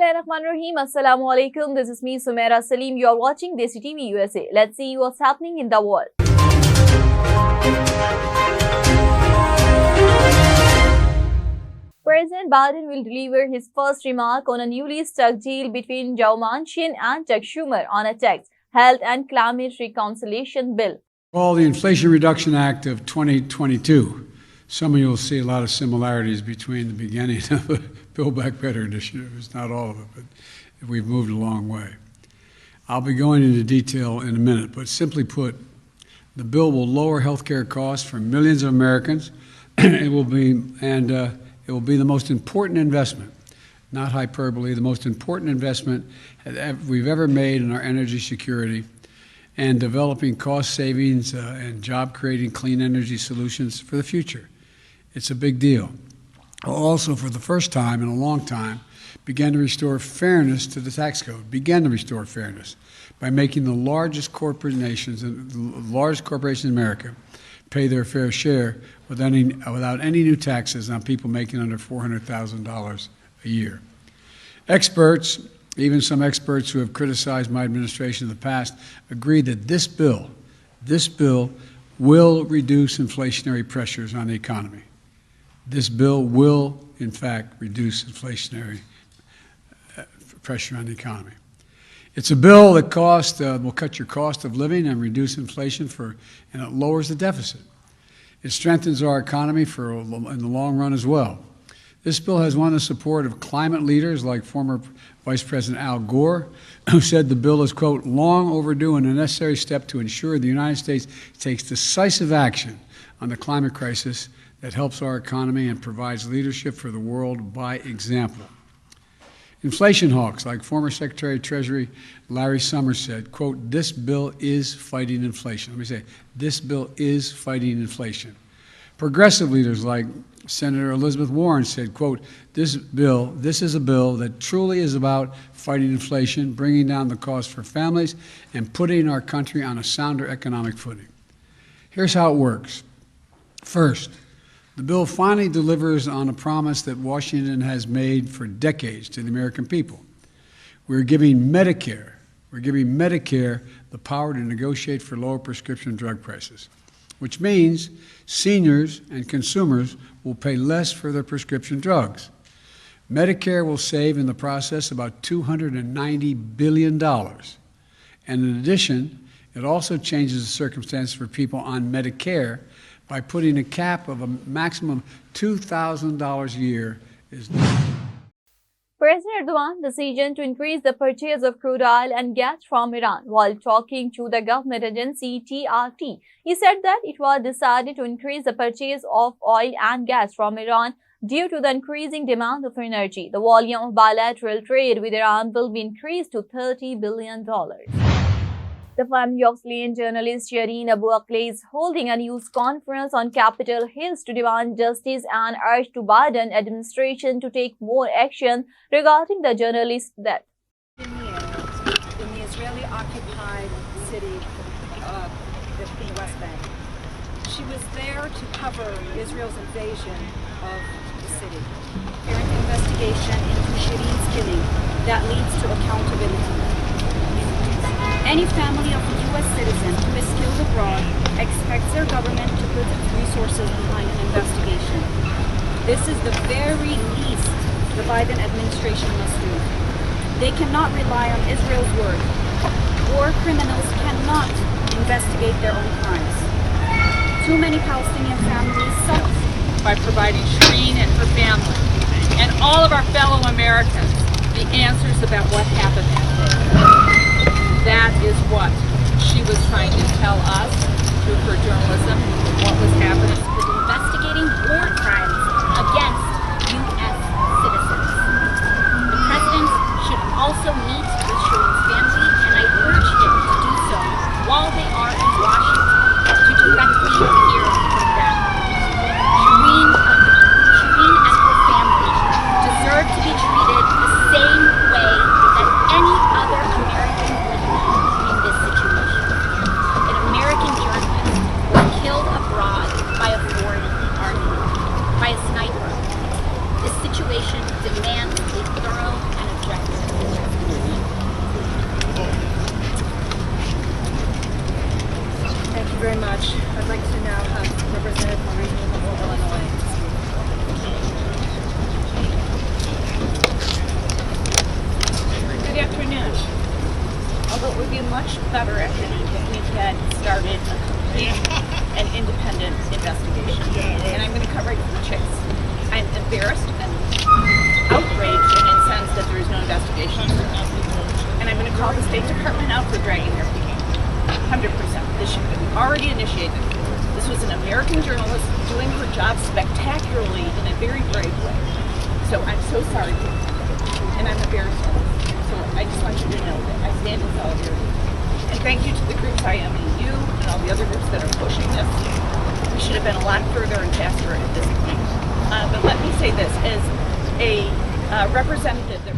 Bismillahirrahmanirrahim. Assalamu alaikum. This is me, Sumaira Salim. You are watching DESI TV USA. Let's see what's happening in the world. President Biden will deliver his first remark on a newly struck deal between Joe Manchin and Chuck Schumer on a tax, health and climate reconciliation bill. Called the Inflation Reduction Act of 2022. Some of you will see a lot of similarities between the beginning of the Build Back Better initiative. It's not all of it, but we've moved a long way. I'll be going into detail in a minute, but simply put, the bill will lower health care costs for millions of Americans. It will be the most important investment, not hyperbole, the most important investment we've ever made in our energy security and developing cost savings and job-creating clean energy solutions for the future. It's a big deal. Also, for the first time in a long time, began to restore fairness to the tax code, by making the largest corporations in America pay their fair share without any new taxes on people making under $400,000 a year. Experts, even some experts who have criticized my administration in the past, agree that this bill will reduce inflationary pressures on the economy. This bill will, in fact, reduce inflationary pressure on the economy. It's a bill that will cut your cost of living and reduce inflation and it lowers the deficit. It strengthens our economy in the long run as well. This bill has won the support of climate leaders like former Vice President Al Gore, who said the bill is, quote, long overdue and a necessary step to ensure the United States takes decisive action on the climate crisis that helps our economy and provides leadership for the world by example. Inflation hawks like former Secretary of Treasury Larry Summers said, quote, this bill is fighting inflation. Let me say, this bill is fighting inflation. Progressive leaders like Senator Elizabeth Warren said, quote, this is a bill that truly is about fighting inflation, bringing down the cost for families, and putting our country on a sounder economic footing. Here's how it works. First, the bill finally delivers on a promise that Washington has made for decades to the American people. We're giving Medicare the power to negotiate for lower prescription drug prices, which means seniors and consumers will pay less for their prescription drugs. Medicare will save in the process about $290 billion. And in addition, it also changes the circumstance for people on Medicare by putting a cap of a maximum $2,000 a year is President Erdogan's decision to increase the purchase of crude oil and gas from Iran. While talking to the government agency TRT, he said that it was decided to increase the purchase of oil and gas from Iran due to the increasing demand of energy. The volume of bilateral trade with Iran will be increased to $30 billion. The family of slain journalist Shireen Abu Akleh is holding a news conference on Capitol Hill to demand justice and urge the Biden administration to take more action regarding the journalist's death. In the Israeli-occupied city of the West Bank. She was there to cover Israel's invasion of the city. There is an investigation into Shireen's killing that leads to accountability. Any family of a U.S. citizen who is killed abroad expects their government to put its resources behind an investigation. This is the very least the Biden administration must do. They cannot rely on Israel's word. War criminals cannot investigate their own crimes. Too many Palestinian families suffer by providing Shireen and her family and all of our fellow Americans the answers about what happened that day. That is what she was trying to tell us through her journalism, what was happening. With investigating war crimes against U.S. citizens. The president should also meet with Shireen's family, and I urge him to do so while they are in Washington to directly hear from them. Shireen and her family deserve to be treated the same way that any other American would in this situation. An American journalist was killed abroad by a better at hitting if we had started a complete and independent investigation. And I'm going to cut right to the chase. I'm embarrassed and outraged and incensed that there is no investigation. And I'm going to call the State Department out for dragging their feet. 100%. This should have been already initiated. This was an American journalist doing her job spectacularly in a very brave way. So I'm so sorry, and I'm embarrassed. So I just want you to know that I stand in solidarity. And thank you to the groups IMEU and all the other groups that are pushing this. We should have been a lot further and faster at this point. But let me say this, as a representative that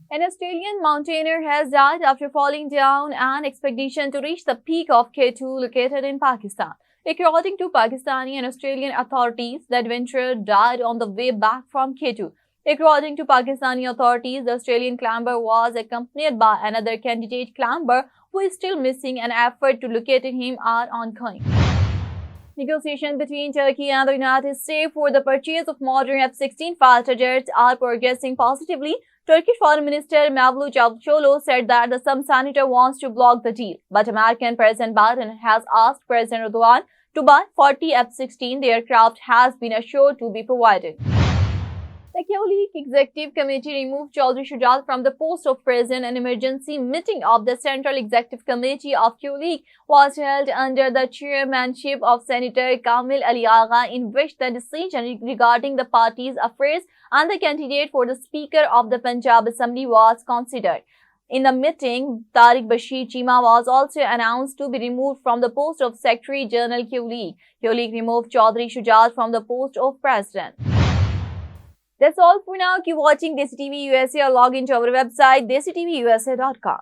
An Australian mountaineer has died after falling down an expedition to reach the peak of K2 located in Pakistan. According to Pakistani and Australian authorities, the adventurer died on the way back from K2. According to Pakistani authorities, the Australian climber was accompanied by another candidate climber who is still missing, and efforts to locate him are ongoing. Negotiations between Turkey and the United States for the purchase of modern F-16 fighter jets are progressing positively. Turkish Foreign Minister Mevlut Cavusoglu said that some senator wants to block the deal, but American President Biden has asked President Erdogan to buy 40 F-16. The aircraft has been assured to be provided. The Q-League Executive Committee removed Chaudhry Shujat from the post of president. An emergency meeting of the Central Executive Committee of Q-League was held under the chairmanship of Senator Kamil Ali Agha, in which the decision regarding the party's affairs and the candidate for the Speaker of the Punjab Assembly was considered. In the meeting, Tariq Bashir Chima was also announced to be removed from the post of Secretary General Q-League. Q-League removed Chaudhry Shujat from the post of president. That's all for now. Keep watching DESI TV USA or log into our website desitvusa.com.